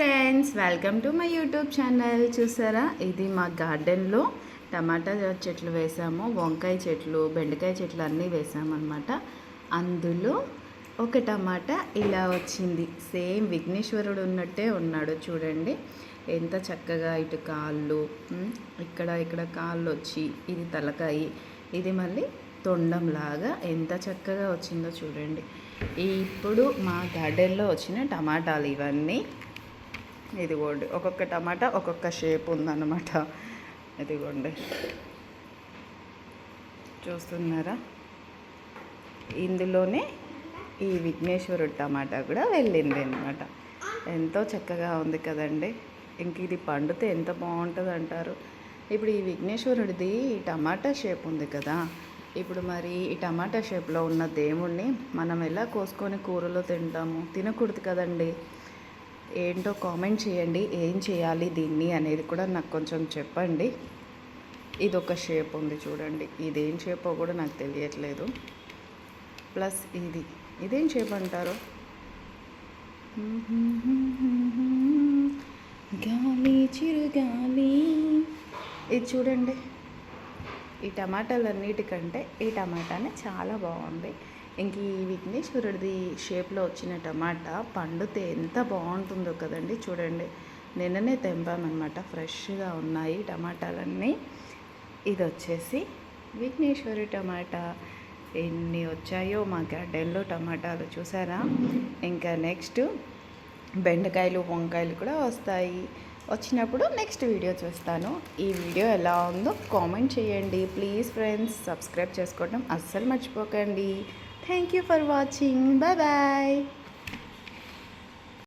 Friends, welcome to my YouTube channel. చూసారా, ఇది మా గార్డెన్లో టమాటా చెట్లు వేసాము, వంకాయ చెట్లు, బెండకాయ చెట్లు అన్నీ వేసామన్నమాట. అందులో ఒక టమాటా ఇలా వచ్చింది. సేమ్ విఘ్నేశ్వరుడు ఉన్నట్టే ఉన్నాడు చూడండి. ఎంత చక్కగా ఇటు కాళ్ళు, ఇక్కడ కాళ్ళు వచ్చి, ఇది తలకాయి, ఇది మళ్ళీ తొండంలాగా ఎంత చక్కగా వచ్చిందో చూడండి. ఇప్పుడు మా గార్డెన్లో వచ్చిన టమాటాలు ఇవన్నీ. ఇదిగోండి, ఒక్కొక్క టమాటా ఒక్కొక్క షేప్ ఉందన్నమాట. ఇదిగోండి, చూస్తున్నారా? ఇందులోనే ఈ విఘ్నేశ్వరుడు టమాటా కూడా వెళ్ళింది అనమాట. ఎంతో చక్కగా ఉంది కదండి. ఇంక ఇది పండితే ఎంత బాగుంటుంది అంటారు. ఇప్పుడు ఈ విఘ్నేశ్వరుడిది టమాటా షేప్ ఉంది కదా, ఇప్పుడు మరి ఈ టమాటా షేప్లో ఉన్న దేవుణ్ణి మనం ఎలా కోసుకొని కూరలో తింటాము? తినకూడదు కదండి. ఏంటో కామెంట్ చేయండి, ఏం చేయాలి దీన్ని అనేది కూడా నాకు కొంచెం చెప్పండి. ఇది ఒక షేప్ ఉంది చూడండి, ఇదేం షేపో కూడా నాకు తెలియట్లేదు. ప్లస్ ఇదేం షేప్ అంటారు? గాలి చిరుగాలి. ఇది చూడండి, ఈ టమాటాలన్నిటికంటే ఈ టమాటానే చాలా బాగుంది. ఇంక ఈ విఘ్నేశ్వరుడిది షేప్లో వచ్చిన టమాటా పండితే ఎంత బాగుంటుందో కదండి. చూడండి, నిన్ననే తెంపామన్నమాట, ఫ్రెష్గా ఉన్నాయి టమాటాలన్నీ. ఇది వచ్చేసి విఘ్నేశ్వరి టమాటా. ఎన్ని వచ్చాయో మా గార్డెన్లో టమాటాలు చూసారా. ఇంకా నెక్స్ట్ బెండకాయలు, వంకాయలు కూడా వస్తాయి. వచ్చినప్పుడు నెక్స్ట్ వీడియో చూస్తాను. ఈ వీడియో ఎలా ఉందో కామెంట్ చేయండి ప్లీజ్ ఫ్రెండ్స్. సబ్స్క్రైబ్ చేసుకోవడం అస్సలు మర్చిపోకండి. Thank you for watching. Bye bye.